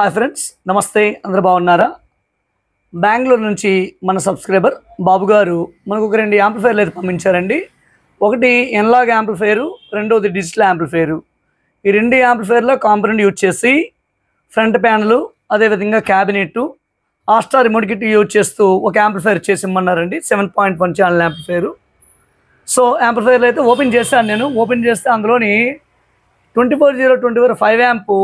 Hi friends, నమస్తే. అందరూ బాగున్నారా? బెంగళూరు నుంచి మన సబ్స్క్రైబర్ బాబు గారు మనకు ఒక 2 యాంప్లిఫైర్లు అయితే పంపించారండి. ఒకటి ఎనలాగ్ యాంప్లిఫైరు, రెండోది డిజిటల్ యాంప్లిఫైరు. ఈ 2 యాంప్లిఫైర్లో కాంపోనెంట్ యూజ్ చేసి ఫ్రంట్ ప్యానలు, అదేవిధంగా cabinet, Astor remote kit use చేస్తూ ఒక యాంప్లిఫైర్ చేసి ఇమ్మన్నారండి. 7.1 ఛానల్ యాంప్లిఫైరు. సో యాంప్లిఫైర్లు అయితే ఓపెన్ చేశాను నేను. ఓపెన్ చేస్తే అందులోని 24/0 5 యాంప్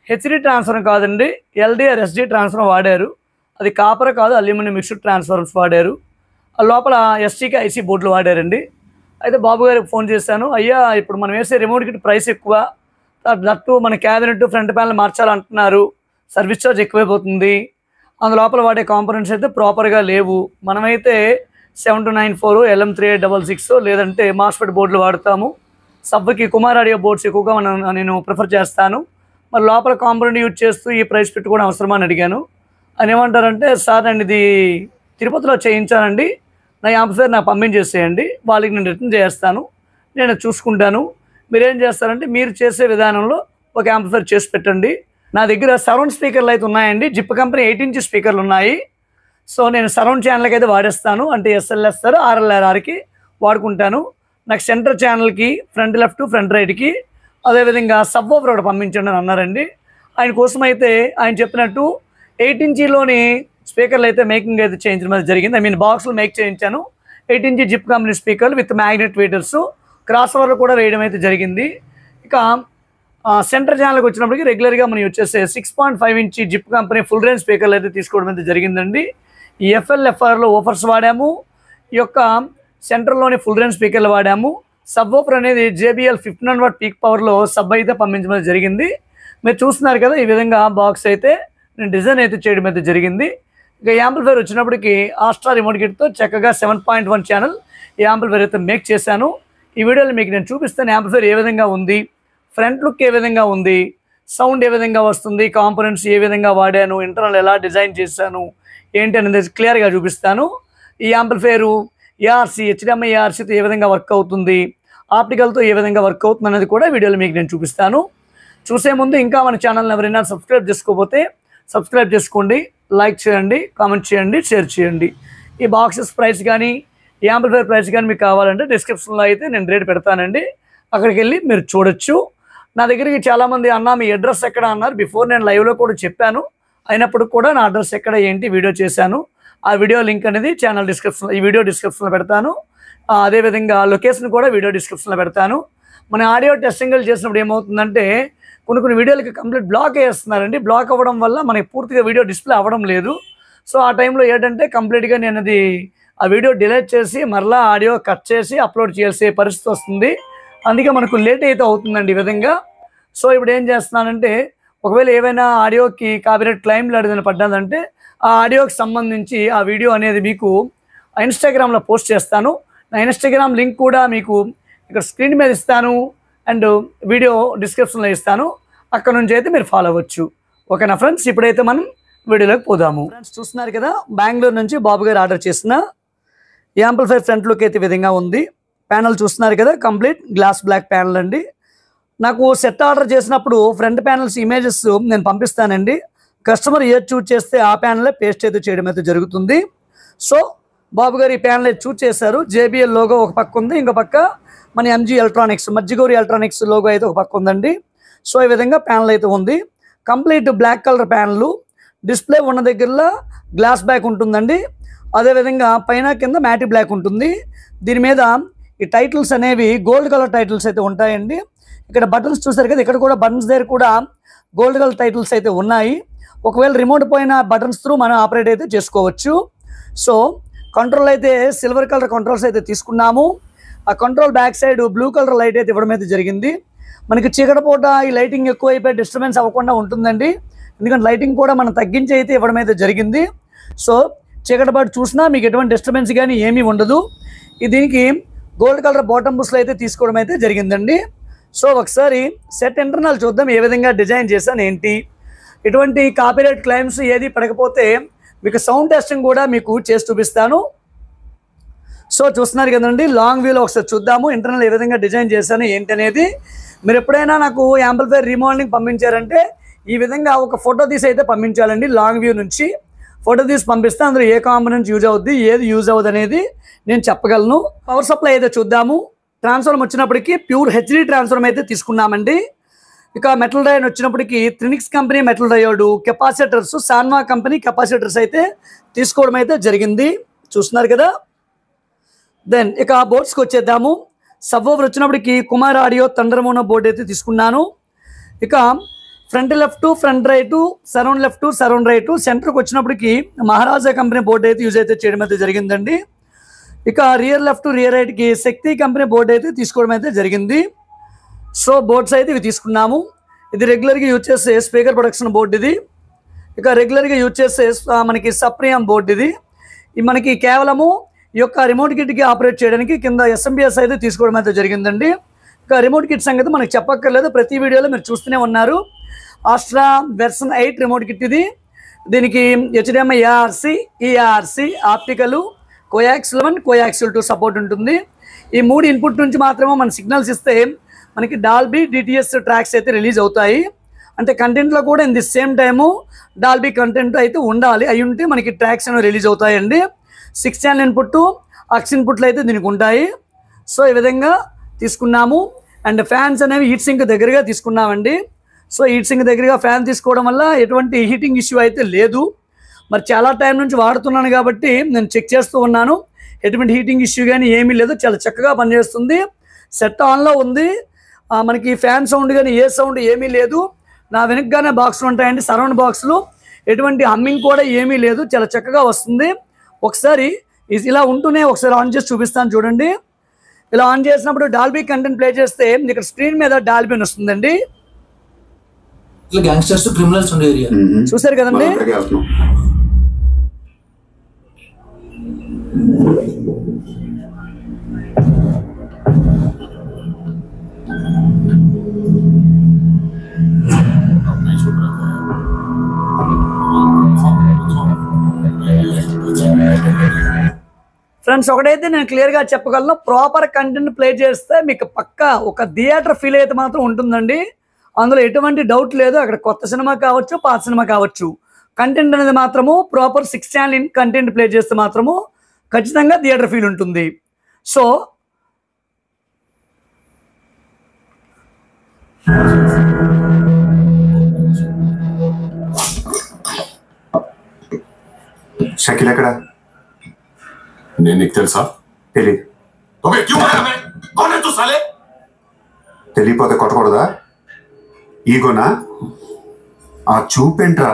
హెచ్డి ట్రాన్స్ఫర్ కాదండి, ఎల్డిఆర్ ఎస్డి ట్రాన్స్ఫర్ వాడారు. అది కాపర్ కాదు, అల్యూమినియం మిక్స్డ్ ట్రాన్స్ఫర్స్ వాడారు. ఆ లోపల ఎస్టీకి ఐసీ బోర్డులు వాడారండి. అయితే బాబు గారికి ఫోన్ చేశాను, అయ్యా ఇప్పుడు మనం వేసే రిమోట్ కిట్ ప్రైస్ ఎక్కువ, దట్టు మన క్యాబినెట్ ఫ్రంట్ ప్యానల్ మార్చాలంటున్నారు, సర్వీస్ ఛార్జ్ ఎక్కువైపోతుంది, అందులోపల వాడే కాంపోనెంట్స్ అయితే ప్రాపర్గా లేవు. మనమైతే 7294 LM3866 లేదంటే మాస్ఫెట్ బోర్డులు వాడతాము. సబ్కి కుమార్ ఆడియో బోర్డ్స్ ఎక్కువగా నేను ప్రిఫర్ చేస్తాను. మరి లోపల కాంపోనెంట్ యూజ్ చేస్తూ ఈ ప్రైస్ పెట్టుకోవడం అవసరమా అని అడిగాను. అని ఏమంటారంటే, సార్ నేను ఇది తిరుపతిలో చేయించానండి, నా యాంప్లిఫైర్ నాకు పంపించేసేయండి, వాళ్ళకి నేను రిటర్న్ చేస్తాను, నేను చూసుకుంటాను. మీరేం చేస్తారంటే మీరు చేసే విధానంలో ఒక యాంప్లిఫైర్ చేసి పెట్టండి. నా దగ్గర సరౌండ్ స్పీకర్లు అయితే ఉన్నాయండి, జిప్ కంపెనీ 8 ఇంచ్ స్పీకర్లు ఉన్నాయి. సో నేను సరౌండ్ ఛానల్కి అయితే వాడేస్తాను, అంటే SLSR RLRRకి వాడుకుంటాను. నాకు సెంటర్ ఛానల్కి ఫ్రంట్ లెఫ్ట్ ఫ్రంట్ రైట్కి అదేవిధంగా సబ్ ఓవర్ ఒకటి పంపించండి అని అన్నారండి. ఆయన కోసం అయితే ఆయన చెప్పినట్టు 8 ఇంచీలోని స్పీకర్లు అయితే మేకింగ్ అయితే చేయించడం జరిగింది. ఐ మీన్ బాక్స్లు మేక్ చేయించాను. 8 ఇంచీ జిప్ కంపెనీ స్పీకర్లు విత్ మ్యాగ్నెట్ వీటర్స్, క్రాస్ ఓవర్లు కూడా వేయడం అయితే జరిగింది. ఇక సెంటర్ ఛానల్కి వచ్చినప్పటికి రెగ్యులర్గా మనం వచ్చేసే 6.5 ఇంచీ జిప్ కంపెనీ ఫుల్ రేంజ్ స్పీకర్లు అయితే తీసుకోవడం అయితే జరిగిందండి. ఈ FLFRలో ఓఫర్స్ వాడాము, ఈ యొక్క సెంటర్లోని ఫుల్ రేంజ్ స్పీకర్లు వాడాము. సబ్ ఓఫర్ అనేది JBL 1500 వాట్ పీక్ పవర్లో సబ్ అయితే పంపించడం జరిగింది. మీరు చూస్తున్నారు కదా, ఈ విధంగా బాక్స్ అయితే నేను డిజైన్ అయితే చేయడం అయితే జరిగింది. ఇక యాంప్లిఫైర్ వచ్చినప్పటికి ఆస్ట్రా రిమోట్ కిట్తో చక్కగా 7.1 ఛానల్ ఈ యాంప్లిఫైర్ అయితే మేక్ చేశాను. ఈ వీడియోలో మీకు నేను చూపిస్తాను యాంప్లిఫైర్ ఏ విధంగా ఉంది, ఫ్రంట్ లుక్ ఏ విధంగా ఉంది, సౌండ్ ఏ విధంగా వస్తుంది, కాంపోనెంట్స్ ఏ విధంగా వాడాను, ఇంటర్నల్ ఎలా డిజైన్ చేశాను ఏంటి అనేది క్లియర్గా చూపిస్తాను. ఈ యాంప్లిఫైరు ARC HDMI ARCతో ఏ విధంగా వర్క్ అవుతుంది, ఆప్టికల్తో ఏ విధంగా వర్క్ అవుతుంది అనేది కూడా వీడియోలో మీకు నేను చూపిస్తాను. చూసే ముందు ఇంకా మన ఛానల్ని ఎవరైనా సబ్స్క్రైబ్ చేసుకోకపోతే సబ్స్క్రైబ్ చేసుకోండి, లైక్ చేయండి, కామెంట్ చేయండి, షేర్ చేయండి. ఈ బాక్సెస్ ప్రైస్ కానీ ఈ యాంప్లిఫైర్ ప్రైస్ కానీ మీకు కావాలంటే డిస్క్రిప్షన్లో అయితే నేను రేట్ పెడతానండి, అక్కడికి వెళ్ళి మీరు చూడొచ్చు. నా దగ్గరికి చాలామంది అన్న మీ అడ్రస్ ఎక్కడ అన్నారు. బిఫోర్ నేను లైవ్లో కూడా చెప్పాను, అయినప్పుడు కూడా నా అడ్రస్ ఎక్కడ ఏంటి వీడియో చేశాను. ఆ వీడియో లింక్ అనేది ఈ వీడియో డిస్క్రిప్షన్లో పెడతాను. అదేవిధంగా లొకేషన్ కూడా వీడియో డిస్క్రిప్షన్లో పెడతాను. మన ఆడియో టెస్టింగ్లు చేసినప్పుడు ఏమవుతుందంటే కొన్ని వీడియోలకి కంప్లీట్ బ్లాక్ వేస్తున్నారండి. బ్లాక్ అవ్వడం వల్ల మనకి పూర్తిగా వీడియో డిస్ప్లే అవ్వడం లేదు. సో ఆ టైంలో ఏంటంటే కంప్లీట్గా నేను ఆ వీడియో డిలీట్ చేసి మరలా ఆడియో కట్ చేసి అప్లోడ్ చేసే పరిస్థితి వస్తుంది. అందుకే మనకు లేట్ అయితే అవుతుందండి ఈ విధంగా. సో ఇప్పుడు ఏం చేస్తున్నానంటే, ఒకవేళ ఏవైనా ఆడియోకి కాపీరైట్ క్లెయిమ్లు అడిగిన పడ్డాదంటే ఆ ఆడియోకి సంబంధించి ఆ వీడియో అనేది మీకు ఇన్స్టాగ్రామ్లో పోస్ట్ చేస్తాను. నా ఇన్స్టాగ్రామ్ లింక్ కూడా మీకు ఇక్కడ స్క్రీన్ మీద ఇస్తాను అండ్ వీడియో డిస్క్రిప్షన్లో ఇస్తాను, అక్కడ నుంచి అయితే మీరు ఫాలో అవ్వచ్చు. ఓకేనా ఫ్రెండ్స్, ఇప్పుడైతే మనం వీడియోలోకి పోదాము. ఫ్రెండ్స్ చూస్తున్నారు కదా, బెంగళూరు నుంచి బాబు గారు ఆర్డర్ చేసిన యాంప్లిఫైర్ ఫ్రంట్ లుక్ అయితే విధంగా ఉంది. ప్యానల్ చూస్తున్నారు కదా, కంప్లీట్ గ్లాస్ బ్లాక్ ప్యానల్ అండి. నాకు సెట్ ఆర్డర్ చేసినప్పుడు ఫ్రంట్ ప్యానల్స్ ఇమేజెస్ నేను పంపిస్తానండి. కస్టమర్ ఏది చూజ్ చేస్తే ఆ ప్యానలే పేస్ట్ అయితే చేయడం అయితే జరుగుతుంది. సో బాబు గారు ఈ ప్యానల్ అయితే చూజ్ చేశారు. JBL లోగో ఒక పక్క ఉంది, ఇంకో పక్క మన MG electronics Majji Gowri electronics logo అయితే ఒక పక్క ఉందండి. సో ఈ విధంగా ప్యానల్ అయితే ఉంది. Complete black colour panel, display ఉన్న దగ్గరలో గ్లాస్ బ్యాక్ ఉంటుందండి. అదేవిధంగా పైన కింద మ్యాటి బ్లాక్ ఉంటుంది. దీని మీద ఈ టైటిల్స్ అనేవి గోల్డ్ కలర్ టైటిల్స్ అయితే ఉంటాయండి. ఇక్కడ బటన్స్ చూసారు కదా, ఇక్కడ కూడా బటన్స్ దగ్గర కూడా గోల్డ్ కలర్ టైటిల్స్ అయితే ఉన్నాయి. ఒకవేళ రిమోట్ పోయిన బటన్స్ త్రూ మనం ఆపరేట్ అయితే చేసుకోవచ్చు. సో కంట్రోల్ అయితే సిల్వర్ కలర్ కంట్రోల్స్ అయితే తీసుకున్నాము. ఆ control back side blue colour light అయితే ఇవ్వడం అయితే జరిగింది. మనకి చీకటి పూట ఈ లైటింగ్ ఎక్కువ అయిపోయి డిస్టర్బెన్స్ అవ్వకుండా ఉంటుందండి, ఎందుకంటే లైటింగ్ కూడా మనం తగ్గించి అయితే ఇవ్వడం అయితే జరిగింది. సో చీకటి పాటు చూసినా మీకు ఎటువంటి డిస్టర్బెన్స్ కానీ ఏమీ ఉండదు. దీనికి గోల్డ్ కలర్ బాటమ్ బుస్లు అయితే తీసుకోవడం అయితే జరిగిందండి. సో ఒకసారి సెట్ ఇంటర్నల్ చూద్దాం, ఏ విధంగా డిజైన్ చేశాను ఏంటి. ఎటువంటి కాపీరైట్ క్లెయిమ్స్ ఏది పడకపోతే మీకు సౌండ్ టెస్టింగ్ కూడా మీకు చేసి చూపిస్తాను. సో చూస్తున్నారు కదండి, లాంగ్ వ్యూలో ఒకసారి చూద్దాము ఇంటర్నల్ ఏ విధంగా డిజైన్ చేశాను ఏంటి అనేది. మీరు ఎప్పుడైనా నాకు యాంప్లిఫైర్ రీమోడలింగ్ పంపించారంటే ఈ విధంగా ఒక ఫోటో తీసి అయితే పంపించాలండి. లాంగ్ వ్యూ నుంచి ఫోటో తీసి పంపిస్తే అందులో ఏ కాంపోనెంట్ యూజ్ అవుద్ది, ఏది యూజ్ అవ్వదు అనేది నేను చెప్పగలను. పవర్ సప్లై అయితే చూద్దాము. ట్రాన్స్ఫార్మర్ వచ్చినప్పటికీ ప్యూర్ హెచ్డి ట్రాన్స్ఫార్మర్ అయితే తీసుకున్నామండి. ఇక మెటల్ డయోడ్ వచ్చినప్పటికీ Trinix company metal diode, capacitors Sanwa company capacitors అయితే తీసుకోవడం అయితే జరిగింది. చూస్తున్నారు కదా. దెన్ ఇక బోర్డ్స్కి వచ్చేద్దాము. సబ్ ఓవర్ వచ్చినప్పటికి Kumar audio thunder mono board అయితే తీసుకున్నాను. ఇక front left, front right, surround left, surround right, సెంటర్కి వచ్చినప్పటికి మహారాజా కంపెనీ బోర్డు అయితే యూజ్ అయితే చేయడం అయితే జరిగిందండి. ఇక రియర్ లెఫ్ట్, రియర్ రైట్కి శక్తి కంపెనీ బోర్డు అయితే తీసుకోవడం అయితే జరిగింది. సో బోర్డ్స్ అయితే ఇవి తీసుకున్నాము. ఇది రెగ్యులర్గా యూజ్ చేసే స్పీకర్ ప్రొడక్షన్ బోర్డు ఇది. ఇక రెగ్యులర్గా యూజ్ చేసే మనకి సప్రియం బోర్డు ఇది. మనకి కేవలము ఈ యొక్క రిమోట్ కిట్కి ఆపరేట్ చేయడానికి కింద SMPS అయితే తీసుకోవడం అయితే జరిగిందండి. ఇక రిమోట్ కిట్ సంగతి మనకు చెప్పక్కర్లేదు, ప్రతి వీడియోలో మీరు చూస్తూనే ఉన్నారు. ఆస్ట్రా వెర్షన్ 8 రిమోట్ కిట్ ఇది. దీనికి HDMI ARC, EARC, optical, coaxial 1, coaxial 2 support ఉంటుంది. ఈ 3 ఇన్పుట్ నుంచి మాత్రమే మన సిగ్నల్స్ ఇస్తే మనకి డాల్బీ DTS ట్రాక్స్ అయితే రిలీజ్ అవుతాయి. అంటే కంటెంట్లో కూడా in the same time Dolby content అయితే ఉండాలి, అయి ఉంటే మనకి ట్రాక్స్ అనేవి రిలీజ్ అవుతాయండి. 6 ఛానల్ ఇన్పుట్, AUX ఇన్పుట్లు అయితే దీనికి ఉంటాయి. సో ఈ విధంగా తీసుకున్నాము. అండ్ ఫ్యాన్స్ అనేవి హీట్ సింక్ దగ్గరగా తీసుకున్నామండి. సో హీట్ సింక్ దగ్గరగా ఫ్యాన్ తీసుకోవడం వల్ల ఎటువంటి హీటింగ్ ఇష్యూ అయితే లేదు. మరి చాలా టైం నుంచి వాడుతున్నాను కాబట్టి నేను చెక్ చేస్తూ ఉన్నాను, ఎటువంటి హీటింగ్ ఇష్యూ కానీ ఏమీ లేదు, చాలా చక్కగా పనిచేస్తుంది. సెట్ ఆన్లో ఉంది. మనకి ఫ్యాన్ సౌండ్ కానీ ఏ సౌండ్ ఏమీ లేదు. నా వెనకగానే బాక్సులు ఉంటాయండి, సరౌండ్ బాక్సులు, ఎటువంటి హమ్మింగ్ కూడా ఏమీ లేదు, చాలా చక్కగా వస్తుంది. ఒకసారి ఇలా ఉంటూనే ఒకసారి ఆన్ చేసి చూపిస్తాను చూడండి. ఇలా ఆన్ చేసినప్పుడు డాల్బీ కంటెంట్ ప్లే చేస్తే ఇక్కడ స్క్రీన్ మీద డాల్బీ అని వస్తుందండి. గ్యాంగ్స్టర్స్ క్రిమినల్స్ ఉండే ఏరియా చూసారు కదండి. ఫ్రెండ్స్ ఒకటైతే నేను క్లియర్గా చెప్పగలను, ప్రాపర్ కంటెంట్ ప్లే చేస్తే మీకు పక్కా ఒక థియేటర్ ఫీల్ అయితే మాత్రం ఉంటుందండి. అందులో ఎటువంటి డౌట్ లేదు. అక్కడ కొత్త సినిమా కావచ్చు, పాత సినిమా కావచ్చు, కంటెంట్ అనేది మాత్రము ప్రాపర్ 6 ఛానల్ కంటెంట్ ప్లే చేస్తే మాత్రము ఖచ్చితంగా థియేటర్ ఫీల్ ఉంటుంది. సో షకిల్ ఎక్కడ? నేను నీకు తెలుసా? తెలియదు. తెలియపోతే కొట్టకూడదా? ఈగోనా? ఆ చూపేంట్రా?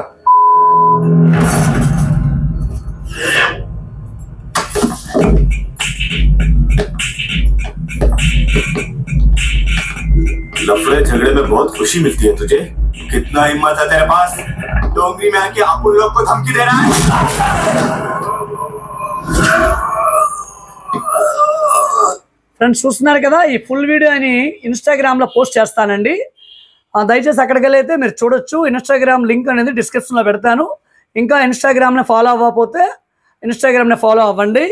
लफड़े झगड़े में बहुत खुशी मिलती है तुझे। कितना हिम्मत है तेरे पास, डोंगरी में आके आप लोग को धमकी दे रहा है। ఫ్రెండ్స్ చూస్తున్నారు కదా, ఈ ఫుల్ వీడియోని ఇన్స్టాగ్రామ్లో పోస్ట్ చేస్తానండి. దయచేసి అక్కడికి వెళ్ళైతే మీరు చూడొచ్చు. ఇన్స్టాగ్రామ్ లింక్ అనేది డిస్క్రిప్షన్లో పెడతాను. ఇంకా ఇన్స్టాగ్రామ్ని ఫాలో అవ్వకపోతే ఇన్స్టాగ్రామ్ని ఫాలో అవ్వండి.